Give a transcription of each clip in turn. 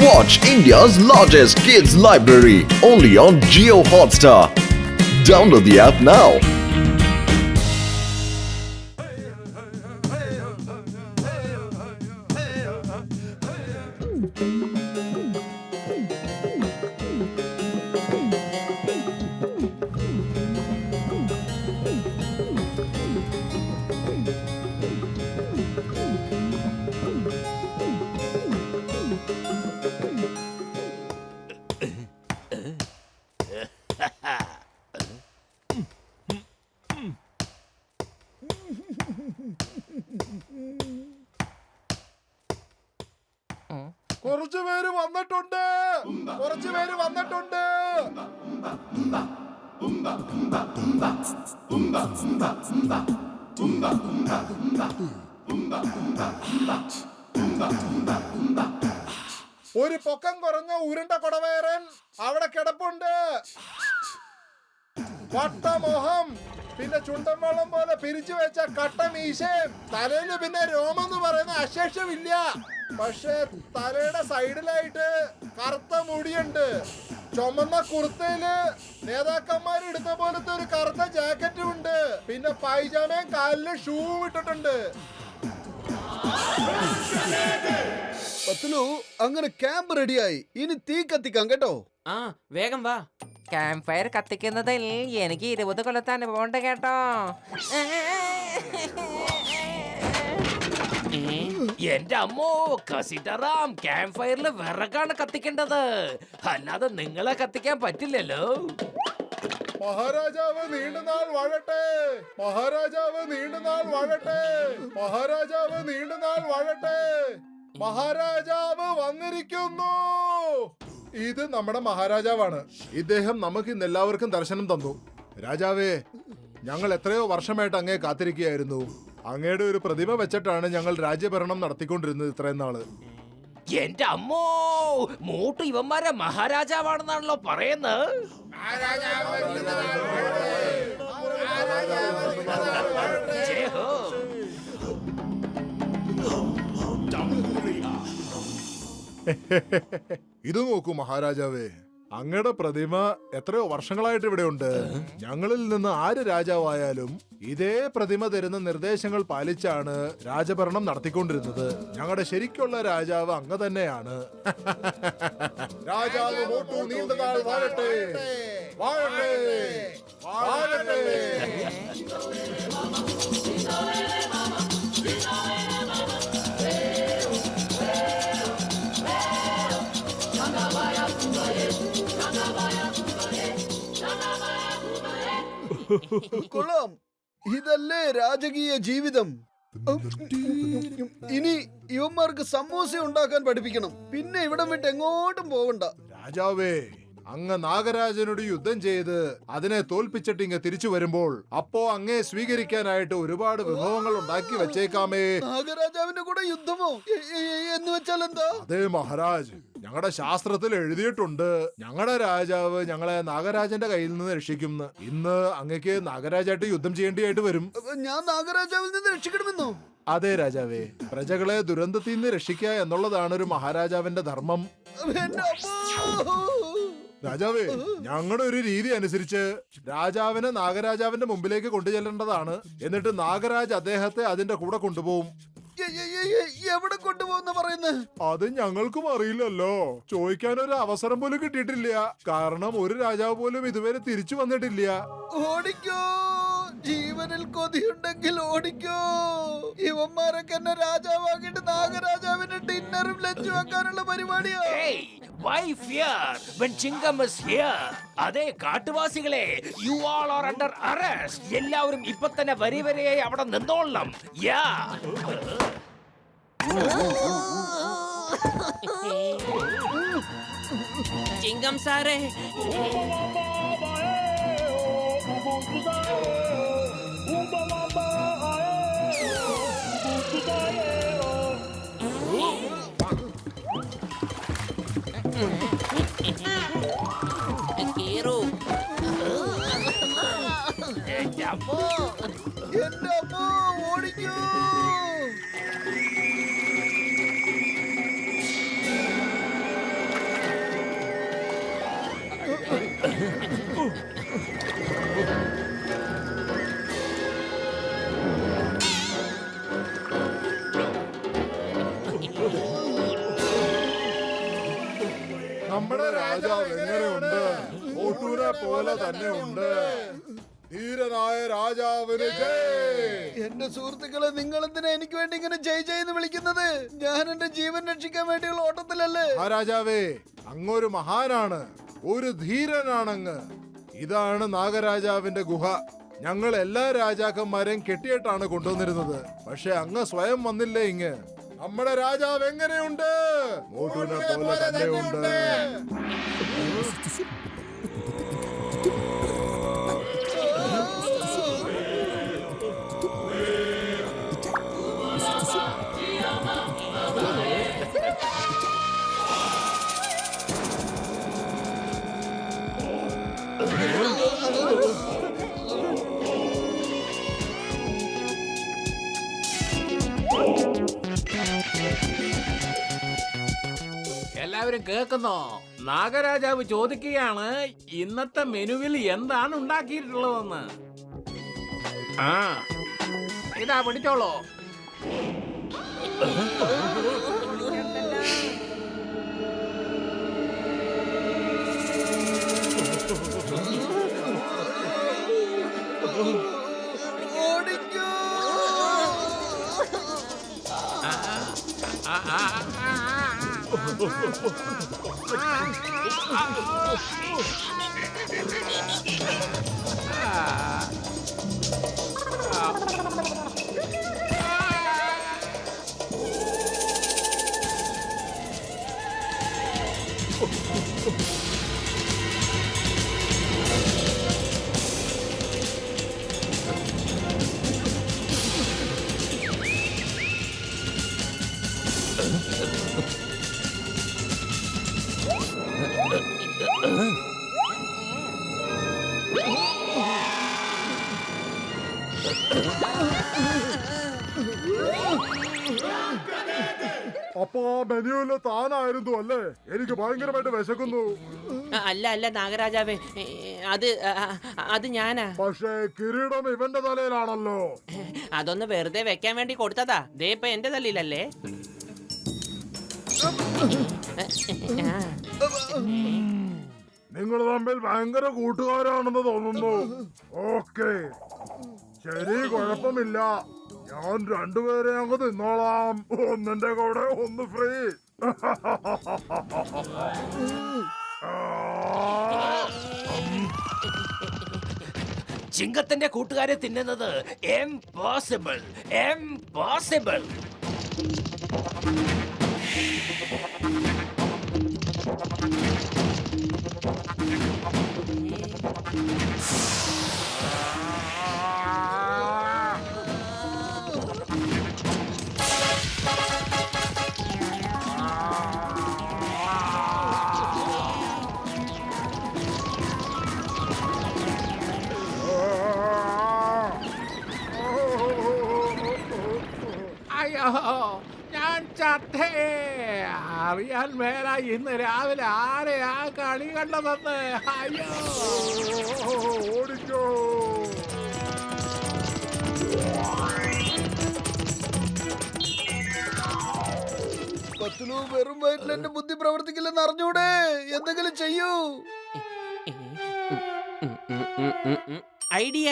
Watch India's largest kids library only on Jio Hotstar. Download the app now. കുറച്ചുപേര് വന്നിട്ടുണ്ട്. ഒരു പൊക്കം കുറഞ്ഞ ഉരുണ്ട കൊടവേരൻ അവിടെ കിടപ്പുണ്ട്. വട്ടമോഹം, പിന്നെ ചുണ്ടൻ വെള്ളം പോലെ പിരിച്ചു വെച്ച കട്ട മീശയും തലയില് പിന്നെ രോമെന്ന് പറയുന്ന അശേഷമില്ല. പക്ഷെ തലയുടെ സൈഡിലായിട്ട് കറുത്ത മുടിയുണ്ട്. ചുമന്ന കുർത്തയില് നേതാക്കന്മാർ ഇടുന്ന പോലത്തെ ഒരു കറുത്ത ജാക്കറ്റും ഉണ്ട്. പിന്നെ പൈജാമയും കാലില് ഷൂവും ഇട്ടിട്ടുണ്ട്. പത്തുലു, അങ്ങനെ ക്യാമ്പ് റെഡിയായി. ഇനി തീ കത്തിക്കാം കേട്ടോ. ആ വേഗം വാ. ക്യാമ്പ് ഫയർ കത്തിക്കുന്നതിൽ എനിക്ക് 20 കൊല്ലത്തെ അനുഭവം ഉണ്ട് കേട്ടോ. എന്റെ അമ്മോ, കസിറ്ററാം ക്യാമ്പ് ഫയറിൽ വിറകാണ് കത്തിക്കേണ്ടത്, അല്ലാതെ നിങ്ങളെ കത്തിക്കാൻ പറ്റില്ലല്ലോ. മഹാരാജാവ് നീണ്ടുനാൾ വാഴട്ടെ. മഹാരാജാവ് നീണ്ടുനാൾ വാഴട്ടെ. മഹാരാജാവ് നീണ്ടുനാൾ വാഴട്ടെ. മഹാരാജാവ് വന്നിരിക്കുന്നു. ഇത് നമ്മുടെ മഹാരാജാവാണ്. ഇദ്ദേഹം നമുക്ക് ഇന്ന് എല്ലാവർക്കും ദർശനം തന്നു. രാജാവേ, ഞങ്ങൾ എത്രയോ വർഷമായിട്ട് അങ്ങേ കാത്തിരിക്കുകയായിരുന്നു. അങ്ങയുടെ ഒരു പ്രതിമ വെച്ചിട്ടാണ് ഞങ്ങൾ രാജ്യഭരണം നടത്തിക്കൊണ്ടിരുന്നത് ഇത്രയും നാള്. എന്റെ അമ്മോ, മൂട്ടു ഇവന്മാരെ മഹാരാജാവാണെന്നാണല്ലോ പറയുന്നത്. ജയ് ഹോ. ഇത് നോക്കൂ മഹാരാജാവേ, അങ്ങയുടെ പ്രതിമ എത്രയോ വർഷങ്ങളായിട്ട് ഇവിടെ ഉണ്ട്. ഞങ്ങളിൽ നിന്ന് ആര് രാജാവായാലും ഇതേ പ്രതിമ തരുന്ന നിർദ്ദേശങ്ങൾ പാലിച്ചാണ് രാജഭരണം നടത്തിക്കൊണ്ടിരുന്നത്. ഞങ്ങളുടെ ശരിക്കുള്ള രാജാവ് അങ്ങ് തന്നെയാണ്. രാജാവ് മോട്ടു നീണ്ടനാൾ വാഴട്ടെ. വാഴട്ടെ, വാഴട്ടെ. കൊള്ളാം, ഇതല്ലേ രാജകീയ ജീവിതം. ഇനി ഇവന്മാർക്ക് സമൂസ ഉണ്ടാക്കാൻ പഠിപ്പിക്കണം. പിന്നെ ഇവിടം വിട്ട് എങ്ങോട്ടും പോവണ്ട. രാജാവേ, അങ്ങ് നാഗരാജനോട് യുദ്ധം ചെയ്ത് അതിനെ തോൽപ്പിച്ചിട്ട് ഇങ്ങ് തിരിച്ചു വരുമ്പോൾ അപ്പോ അങ്ങേ സ്വീകരിക്കാനായിട്ട് ഒരുപാട് വിഭവങ്ങൾ ഉണ്ടാക്കി വെച്ചേക്കാമേ. നാഗരാജാവിന്റെ കൂടെ യുദ്ധമോ? എന്ന് വെച്ചാൽ എന്താ? അതെ മഹാരാജ്, ഞങ്ങളുടെ ശാസ്ത്രത്തിൽ എഴുതിയിട്ടുണ്ട്, ഞങ്ങളുടെ രാജാവ് ഞങ്ങളെ നാഗരാജന്റെ കയ്യിൽ നിന്ന് രക്ഷിക്കും. ഇന്ന് അങ്ങക്ക് നാഗരാജായിട്ട് യുദ്ധം ചെയ്യേണ്ടിയായിട്ട് വരും. ഞാൻ നാഗരാജാവിൽ നിന്ന് രക്ഷിക്കണമെന്നോ? അതെ രാജാവേ, പ്രജകളെ ദുരന്തത്തിൽ നിന്ന് രക്ഷിക്കുക എന്നുള്ളതാണ് ഒരു മഹാരാജാവിന്റെ ധർമ്മം. രാജാവേ, ഞങ്ങളുടെ ഒരു രീതി അനുസരിച്ച് രാജാവിനെ നാഗരാജാവിന്റെ മുമ്പിലേക്ക് കൊണ്ടുചെല്ലേണ്ടതാണ്. എന്നിട്ട് നാഗരാജ് അദ്ദേഹത്തെ അതിന്റെ കൂടെ കൊണ്ടുപോകും. എവിടെ കൊണ്ടുപോകുന്ന പറയുന്നത്? അത് ഞങ്ങൾക്കും അറിയില്ലല്ലോ. ചോദിക്കാൻ ഒരു അവസരം പോലും കിട്ടിയിട്ടില്ല. കാരണം ഒരു രാജാവ് പോലും ഇതുവരെ തിരിച്ചു വന്നിട്ടില്ല. ഓടിക്കോ, ജീവനിൽ കൊതിയുണ്ടെങ്കിൽ ഓടിക്കോ. ഇവന്മാരൊക്കെ എന്നെ രാജാവാക്കിട്ട് നാഗരാജാവിന് ഡിന്നറും ലഞ്ചും ആക്കാനുള്ള പരിപാടിയോ? Hey, why fear when Chingam is here? അതേ കാട്ടുവാസികളെ, you all are under arrest. എല്ലാവരും ഇപ്പൊ തന്നെ വരി വരിയായി അവിടെ നിന്നോളണം. ചിങ്കം സാറേ, കേറൂ. എന്റെ അമ്മോ, എന്റെ അമ്മോ, ഓടിക്കോ. നമ്മുടെ രാജാവ് എങ്ങനെയുണ്ട്? ഒട്ടൂരെ പോലെ തന്നെ ഉണ്ട്. ധീരനായ രാജാവിന് ജയ്. എന്റെ സുഹൃത്തുക്കളെ, നിങ്ങൾ എന്തിനാ എനിക്ക് വേണ്ടി ഇങ്ങനെ ജയ് ജയ് എന്ന് വിളിക്കുന്നത്? ഞാൻ എന്റെ ജീവൻ രക്ഷിക്കാൻ വേണ്ടിയുള്ള ഓട്ടത്തിലല്ലേ? ആ രാജാവേ, അങ്ങൊരു മഹാനാണ്, ഒരു ധീരനാണങ്ങ്. ഇതാണ് നാഗരാജാവിന്റെ ഗുഹ. ഞങ്ങൾ എല്ലാ രാജാക്കന്മാരെയും കെട്ടിയിട്ടാണ് കൊണ്ടുവന്നിരുന്നത്. പക്ഷെ അങ്ങ് സ്വയം വന്നില്ലേ ഇങ്ങ്. നമ്മുടെ രാജാവ് എങ്ങനെയുണ്ട്? മോട്ടൂനെ പോലെ തന്നെ ഉണ്ട്. എല്ലാവരും കേൾക്കുന്നോ? നാഗരാജാവ് ചോദിക്കുകയാണ് ഇന്നത്തെ മെനുവിൽ എന്താണ് ഉണ്ടാക്കിയിട്ടുള്ളതെന്ന്. ആ, ഇതാ പിടിച്ചോളൂ. ഓടിക്കോ! അപ്പൊ ആ മെനുവില് താനായിരുന്നു അല്ലേ? എനിക്ക് ഭയങ്കരമായിട്ട് വിശക്കുന്നു. അല്ല അല്ല നാഗരാജാവേ, അത് ഞാനാ. പക്ഷേ കിരീടം ഇവന്റെ തലയിലാണല്ലോ. അതൊന്ന് വെറുതെ വെക്കാൻ വേണ്ടി കൊടുത്തതാ. ദേ ഇപ്പൊ എന്റെ തലയിലല്ലേ. നിങ്ങൾ തമ്മിൽ ഭയങ്കര കൂട്ടുകാരാണെന്ന് തോന്നുന്നു. ഓക്കെ, ശരി, കുഴപ്പമില്ല. ഞാൻ രണ്ടുപേരെ അങ്ങ് തിന്നോളാം. ഒന്നിന്റെ കൂടെ ഒന്ന് ഫ്രീ. ചിങ്കത്തിന്റെ കൂട്ടുകാരെ തിന്നുന്നത് എംപോസിബിൾ, എംപോസിബിൾ. അയ്യോ, ഞാൻ ചത്തേ. അറിയാൻ മേല ഇന്ന് രാവിലെ ആരെയാ കളി കണ്ടതെന്ന്. അയ്യോ, ഓടിക്കോ. പത്തുലു, വെറും വയറ്റിൽ എന്റെ ബുദ്ധി പ്രവർത്തിക്കില്ലെന്ന് അറിഞ്ഞൂടെ? എന്തെങ്കിലും ചെയ്യൂ. ഐഡിയ.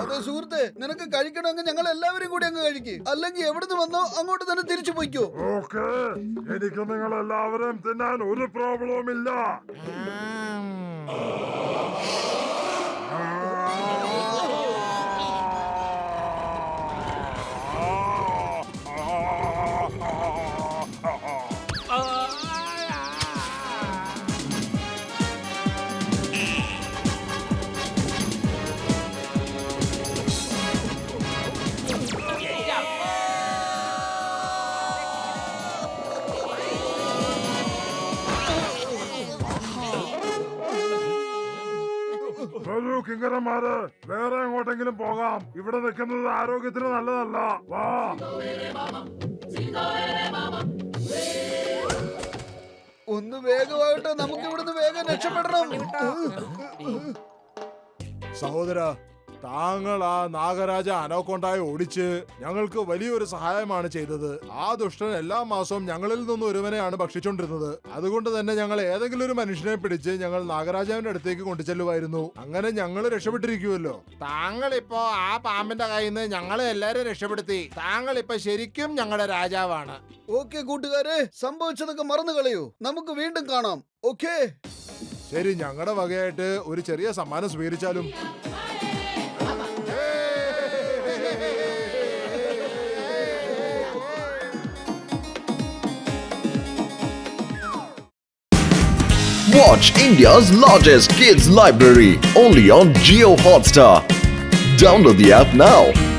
അതെ സുഹൃത്തെ, നിനക്ക് കഴിക്കണമെങ്കിൽ ഞങ്ങൾ എല്ലാവരും കൂടി അങ്ങ് കഴിക്ക്. അല്ലെങ്കിൽ എവിടുന്ന് വന്നോ അങ്ങോട്ട് തന്നെ തിരിച്ചു പോയിക്കോ. ഓക്കെ, എനിക്ക് നിങ്ങൾ എല്ലാവരും തിന്നാൻ ഒരു പ്രോബ്ലവും ഇല്ല. വരൂ കിങ്കരന്മാര്, വേറെ എങ്ങോട്ടെങ്കിലും പോകാം. ഇവിടെ നിൽക്കുന്നത് ആരോഗ്യത്തിന് നല്ലതല്ല. വാ. ഒന്ന് വേഗമാകട്ടെ, നമുക്ക് ഇവിടുന്ന് വേഗം രക്ഷപ്പെടണം. സഹോദര, താങ്കൾ ആ നാഗരാജ അനോക്കൊണ്ടായി ഓടിച്ച് ഞങ്ങൾക്ക് വലിയൊരു സഹായമാണ് ചെയ്തത്. ആ ദുഷ്ടൻ എല്ലാ മാസവും ഞങ്ങളിൽ നിന്ന് ഒരുവനെയാണ് ഭക്ഷിച്ചുകൊണ്ടിരുന്നത്. അതുകൊണ്ട് തന്നെ ഞങ്ങൾ ഏതെങ്കിലും ഒരു മനുഷ്യനെ പിടിച്ച് ഞങ്ങൾ നാഗരാജാവിന്റെ അടുത്തേക്ക് കൊണ്ടുചെല്ലുമായിരുന്നു. അങ്ങനെ ഞങ്ങൾ രക്ഷപ്പെട്ടിരിക്കുമല്ലോ. താങ്കൾ ഇപ്പോ ആ പാമ്പിന്റെ കയ്യിൽ നിന്ന് ഞങ്ങളെ എല്ലാരും രക്ഷപ്പെടുത്തി. താങ്കൾ ഇപ്പൊ ശരിക്കും ഞങ്ങളുടെ രാജാവാണ്. ഓക്കെ കൂട്ടുകാരെ, സംഭവിച്ചതൊക്കെ മറന്നു കളയൂ. നമുക്ക് വീണ്ടും കാണാം. ഓക്കേ, ശരി, ഞങ്ങളുടെ വകയായിട്ട് ഒരു ചെറിയ സമ്മാനം സ്വീകരിച്ചാലും. Watch India's largest kids library only on Geo Hotstar. Download the app now.